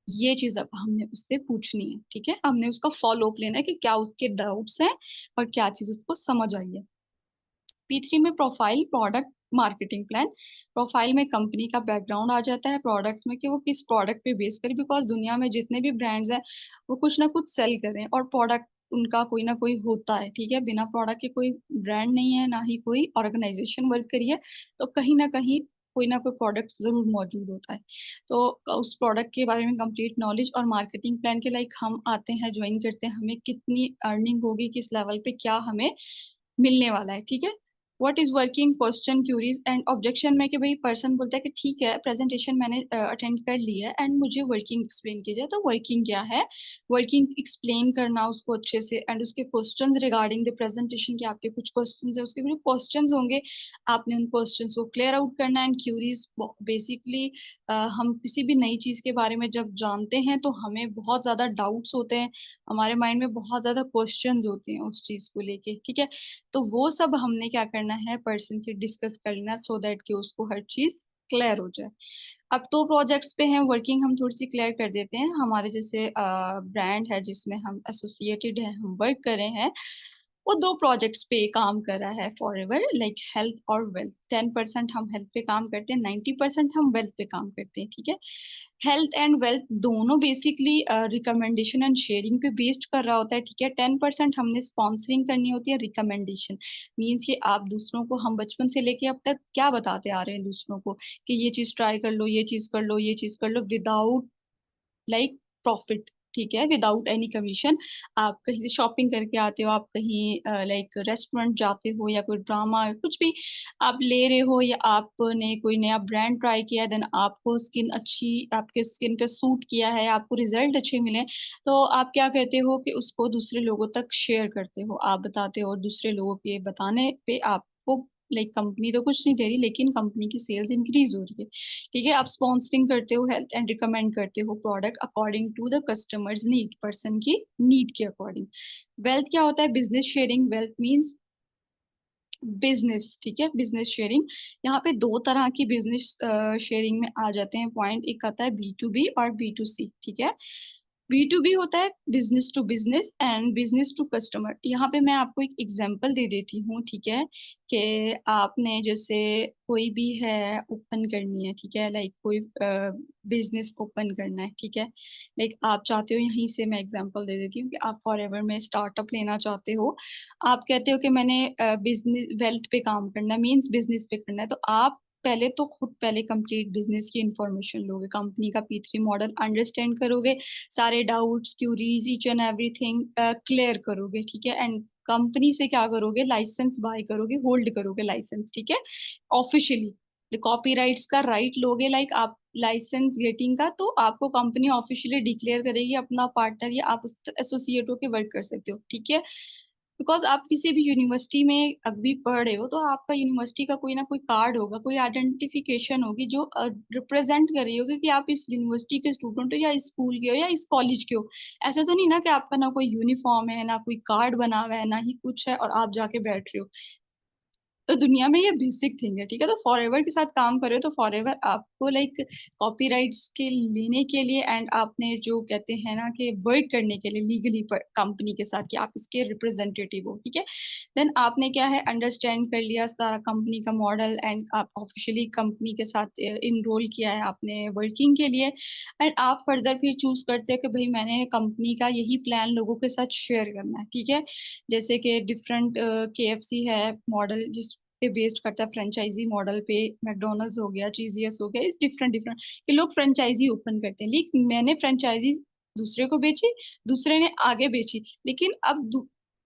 ये चीज अब हमने उससे पूछनी है, ठीक है। हमने उसका फॉलो अप लेना है कि क्या उसके डाउट्स हैं और क्या चीज उसको समझ आई है। P3 में profile, product, marketing plan. Profile में कंपनी का बैकग्राउंड आ जाता है, प्रोडक्ट में कि वो किस प्रोडक्ट पे बेस करें, बिकॉज दुनिया में जितने भी ब्रांड्स हैं वो कुछ ना कुछ सेल करें और प्रोडक्ट उनका कोई ना कोई होता है, ठीक है। बिना प्रोडक्ट के कोई ब्रांड नहीं है, ना ही कोई ऑर्गेनाइजेशन वर्क करी है, तो कहीं ना कहीं कोई ना कोई प्रोडक्ट जरूर मौजूद होता है। तो उस प्रोडक्ट के बारे में कंप्लीट नॉलेज और मार्केटिंग प्लान के लाइक हम आते हैं, ज्वाइन करते हैं, हमें कितनी अर्निंग होगी, किस लेवल पे क्या हमें मिलने वाला है, ठीक है। What is working, question, queries and objection में कि भाई पर्सन बोलता है कि ठीक है प्रेजेंटेशन मैंने अटेंड कर ली है एंड मुझे वर्किंग एक्सप्लेन कीजिए, तो वर्किंग क्या है, वर्किंग एक्सप्लेन करना उसको अच्छे से, एंड उसके क्वेश्चंस रिगार्डिंग द प्रेजेंटेशन के आपके कुछ क्वेश्चंस है, उसके कुछ क्वेश्चंस होंगे, आपने उन क्वेश्चंस को क्लियर आउट करना। एंड क्यूरीज बेसिकली हम किसी भी नई चीज के बारे में जब जानते हैं तो हमें बहुत ज्यादा डाउट्स होते हैं, हमारे माइंड में बहुत ज्यादा क्वेश्चंस होते हैं उस चीज को लेके, ठीक है। तो वो सब हमने क्या करना है, पर्सन से डिस्कस करना, सो दैट कि उसको हर चीज क्लियर हो जाए। अब तो प्रोजेक्ट्स पे हैं वर्किंग, हम थोड़ी सी क्लियर कर देते हैं। हमारे जैसे ब्रांड है जिसमें हम एसोसिएटेड है, हम वर्क कर रहे हैं, वो 2 प्रोजेक्ट्स पे काम कर रहा है फॉर एवर, लाइक हेल्थ और वेल्थ। 10% हम हेल्थ पे काम करते हैं, 90% हम वेल्थ पे काम करते हैं, ठीक है। हेल्थ एंड वेल्थ दोनों बेसिकली रिकमेंडेशन एंड शेयरिंग पे बेस्ड कर रहा होता है, ठीक है। 10% हमने स्पॉन्सरिंग करनी होती है, रिकमेंडेशन मीन्स कि आप दूसरों को, हम बचपन से लेके अब तक क्या बताते आ रहे हैं दूसरों को कि ये चीज ट्राई कर लो, ये चीज कर लो, ये चीज कर लो, विदाउट लाइक प्रॉफिट, ठीक है, विदाउट एनी कमीशन। आप कहीं से शॉपिंग करके आते हो, आप कहीं लाइक रेस्टोरेंट जाते हो या कोई ड्रामा कुछ भी आप ले रहे हो, या आपने कोई नया ब्रांड ट्राई किया, देन आपको स्किन अच्छी, आपके स्किन पे सूट किया है, आपको रिजल्ट अच्छे मिले, तो आप क्या कहते हो कि उसको दूसरे लोगों तक शेयर करते हो, आप बताते हो और दूसरे लोगों के बताने पे आपको लाइक कंपनी तो कुछ नहीं दे रही, लेकिन कंपनी की सेल्स इंक्रीज हो रही है, ठीक है। आप स्पॉन्सरिंग करते हो, हेल्प एंड रिकमेंड करते हो product according to the customers need, person की नीड के अकॉर्डिंग। वेल्थ क्या होता है? Business sharing. Wealth means business, ठीक है, बिजनेस शेयरिंग। यहाँ पे दो तरह की बिजनेस शेयरिंग में आ जाते हैं पॉइंट। एक आता है B2B और B2C, ठीक है। B2B होता है business to business and business to customer. यहाँ पे मैं आपको एक एग्जांपल दे देती हूँ, ठीक है, कि आपने जैसे कोई भी है ओपन करनी है, ठीक है, लाइक कोई बिजनेस ओपन करना है, ठीक है। लाइक आप चाहते हो, यहीं से मैं एग्जांपल दे देती हूँ कि आप फॉरएवर में स्टार्टअप लेना चाहते हो। आप कहते हो कि मैंने बिजनेस वेल्थ पे काम करना है, मीन्स बिजनेस पे करना है, तो आप पहले तो खुद पहले कंप्लीट बिजनेस की इंफॉर्मेशन लोगे, कंपनी का P3 मॉडल अंडरस्टैंड करोगे, सारे doubts queries each and everything clear करोगे, ठीक है। एंड कंपनी से क्या करोगे? लाइसेंस बाय करोगे, होल्ड करोगे लाइसेंस, ठीक है, ऑफिशियली कॉपीराइट्स का राइट लोगे। लाइक आप लाइसेंस गेटिंग का, तो आपको कंपनी ऑफिशियली डिक्लेयर करेगी अपना पार्टनर, या आप उस एसोसिएट होकर वर्क कर सकते हो, ठीक है। बिकॉज आप किसी भी यूनिवर्सिटी में अभी पढ़ रहे हो, तो आपका यूनिवर्सिटी का कोई ना कोई कार्ड होगा, कोई आइडेंटिफिकेशन होगी जो रिप्रेजेंट कर रही होगी कि आप इस यूनिवर्सिटी के स्टूडेंट हो, या इस स्कूल के हो, या इस कॉलेज के हो। ऐसा तो नहीं ना कि आपका ना कोई यूनिफॉर्म है, ना कोई कार्ड बना हुआ है, ना ही कुछ है, और आप जाके बैठ रहे हो। तो दुनिया में ये बेसिक थिंग है, ठीक है। तो फॉरएवर के साथ काम कर रहे हो, तो फॉरएवर आपको लाइक कॉपीराइट्स के लेने के लिए, एंड आपने जो कहते हैं ना कि वर्क करने के लिए लीगली कंपनी के साथ, कि आप इसके रिप्रेजेंटेटिव हो, ठीक है। देन आपने क्या है, अंडरस्टैंड कर लिया सारा कंपनी का मॉडल, एंड आप ऑफिशियली कंपनी के साथ इनरोल किया है आपने वर्किंग के लिए। एंड आप फर्दर फिर चूज करते हैं कि भाई मैंने कंपनी का यही प्लान लोगों के साथ शेयर करना है, ठीक है। जैसे कि डिफरेंट KFC है मॉडल, जिस पे बेस्ड करता है फ्रेंचाइजी मॉडल पे, मैकडोनल्ड्स हो गया, चीजियस हो गया, इस डिफरेंट डिफरेंट कि लोग फ्रेंचाइजी ओपन करते हैं। लेकिन मैंने फ्रेंचाइजी दूसरे को बेची, दूसरे ने आगे बेची, लेकिन अब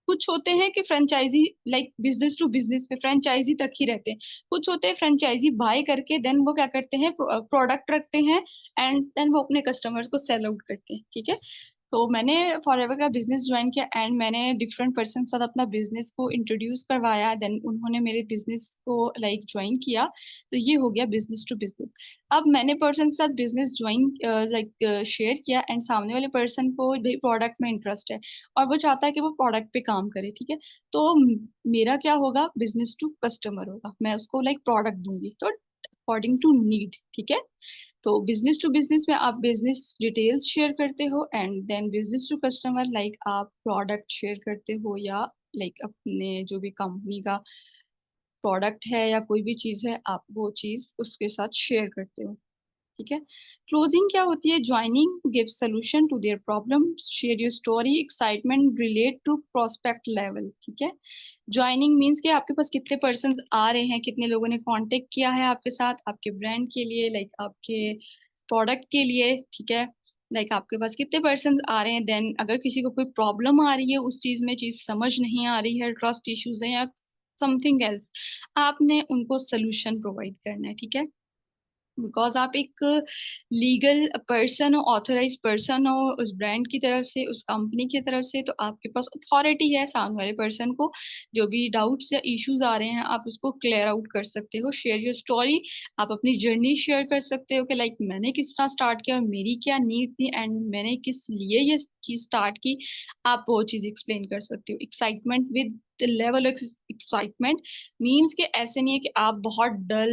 कुछ होते हैं कि franchisee like business to business पे फ्रेंचाइजी तक ही रहते हैं। कुछ होते हैं फ्रेंचाइजी बाय करके देन वो क्या करते हैं, प्रोडक्ट रखते हैं, एंड देन वो अपने कस्टमर्स को सेल आउट करते हैं, ठीक है। तो मैंने फॉरएवर का बिजनेस ज्वाइन किया, एंड मैंने डिफरेंट पर्सन साथ अपना बिजनेस को इंट्रोड्यूस करवाया, देन उन्होंने मेरे बिजनेस को लाइक ज्वाइन किया। तो ये हो गया बिजनेस टू बिजनेस। अब मैंने पर्सन के साथ बिजनेस ज्वाइन लाइक शेयर किया, एंड सामने वाले पर्सन को भी प्रोडक्ट में इंटरेस्ट है, और वो चाहता है कि वो प्रोडक्ट पे काम करे, ठीक है। तो मेरा क्या होगा, बिजनेस टू कस्टमर होगा, मैं उसको लाइक प्रोडक्ट दूंगी, तो अकॉर्डिंग टू नीड, ठीक है। तो बिजनेस टू बिजनेस में आप बिजनेस डिटेल्स शेयर करते हो, and then business to customer like आप प्रोडक्ट शेयर करते हो, या लाइक अपने जो भी कंपनी का प्रोडक्ट है या कोई भी चीज है, आप वो चीज उसके साथ शेयर करते हो, ठीक है। क्लोजिंग क्या होती है? Joining give solution to their problem, share your story, excitement relate to prospect level, ठीक है। ज्वाइनिंग मीन्स कि आपके पास कितने पर्सन आ रहे हैं, कितने लोगों ने कांटेक्ट किया है आपके साथ, आपके ब्रांड के लिए, लाइक आपके प्रोडक्ट के लिए, ठीक है। लाइक आपके पास कितने पर्सन आ रहे हैं, देन अगर किसी को कोई प्रॉब्लम आ रही है उस चीज में, चीज समझ नहीं आ रही है, ट्रस्ट इश्यूज है या समथिंग एल्स, आपने उनको सोल्यूशन प्रोवाइड करना है, ठीक है। बिकॉज आप एक लीगल पर्सन हो, ऑथोराइज पर्सन हो उस ब्रांड की तरफ से, उस कंपनी की तरफ से, तो आपके पास अथॉरिटी है सामने वाले पर्सन को जो भी डाउट्स या इश्यूज आ रहे हैं आप उसको क्लियर आउट कर सकते हो। शेयर योर स्टोरी, आप अपनी जर्नी शेयर कर सकते हो कि लाइक मैंने किस तरह स्टार्ट किया, मेरी क्या नीड थी, एंड मैंने किस लिए ये चीज स्टार्ट की, आप वो चीज एक्सप्लेन कर सकते हो। Excitement with the level of excitement means कि ऐसे नहीं है कि आप बहुत डल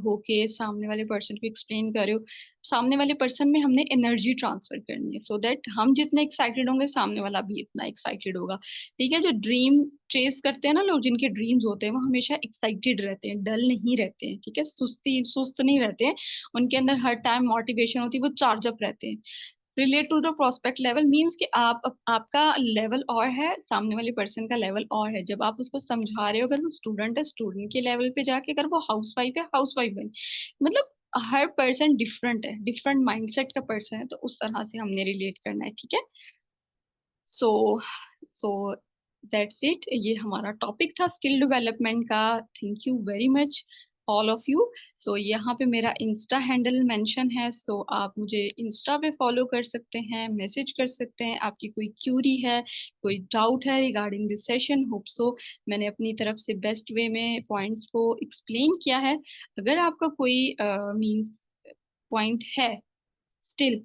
होके सामने वाले पर्सन को एक्सप्लेन कर रहे हो। सामने वाले पर्सन में हमने एनर्जी ट्रांसफर करनी है, सो दैट हम जितने एक्साइटेड होंगे सामने वाला भी इतना एक्साइटेड होगा, ठीक है। जो ड्रीम चेस करते हैं ना लोग, जिनके ड्रीम्स होते हैं वो हमेशा एक्साइटेड रहते हैं, डल नहीं रहते हैं, ठीक है, सुस्त नहीं रहते हैं, उनके अंदर हर टाइम मोटिवेशन होती है, वो चार्ज अप रहते हैं। Relate to the prospect level means कि आपका लेवल और है, सामने वाले पर्सन का लेवल और है। जब आप उसको समझा रहे हो, अगर वो स्टूडेंट है, स्टूडेंट के लेवल पे जाके, अगर वो हाउसवाइफ है, हाउसवाइफ बन, मतलब हर पर्सन डिफरेंट है, डिफरेंट माइंडसेट का पर्सन है, तो उस तरह से हमने रिलेट करना है, ठीक है। सो सो दैट्स इट, ये हमारा टॉपिक था स्किल डेवलपमेंट का। Thank you very much. All of you. So यहाँ पे मेरा इंस्टा हैंडल मेंशन है, सो आप मुझे इंस्टा पे फॉलो कर सकते हैं, मैसेज कर सकते हैं, आपकी कोई क्यूरी है, कोई डाउट है regarding this session. Hope so मैंने अपनी तरफ से बेस्ट वे में पॉइंट्स को एक्सप्लेन किया है। अगर आपका कोई मींस पॉइंट है स्टिल,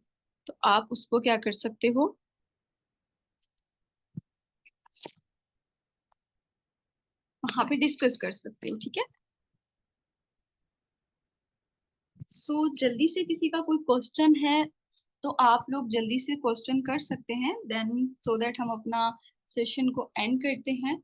तो आप उसको क्या कर सकते हो, वहां पे डिस्कस कर सकते हो, ठीक है। सो जल्दी से किसी का कोई क्वेश्चन है तो आप लोग जल्दी से क्वेश्चन कर सकते हैं, देन सो दैट हम अपना सेशन को एंड करते हैं।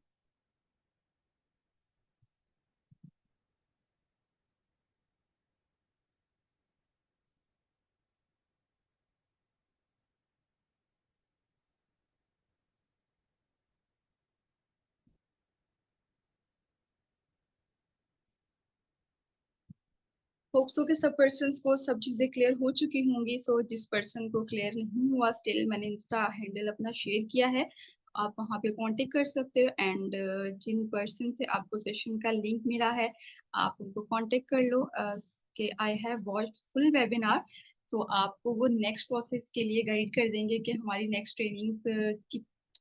होप सो कि सब पर्सन को सब चीजें क्लियर हो चुकी होंगी। सो जिस पर्सन को क्लियर नहीं हुआ, स्टिल मैंने इंस्टा हैंडल अपना शेयर किया है, आप वहाँ पे कांटेक्ट कर सकते हो। एंड जिन पर्सन से आपको सेशन का लिंक मिला है, आप उनको कांटेक्ट कर लो कि I have watched full webinar. तो आपको वो नेक्स्ट प्रोसेस के लिए गाइड कर देंगे कि हमारी नेक्स्ट ट्रेनिंग्स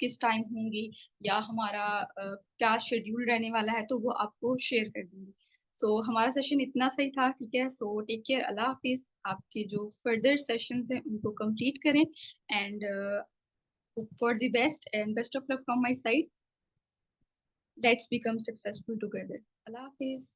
किस टाइम होंगी, या हमारा क्या शेड्यूल रहने वाला है, तो वो आपको शेयर कर देंगे। सो हमारा सेशन इतना सही था, ठीक है। सो टेक केयर, अल्लाह हाफिज। आपके जो फर्दर सेशंस हैं उनको कंप्लीट करें, and for the best and best of luck from my side. Let's become successful together. Allah Hafiz.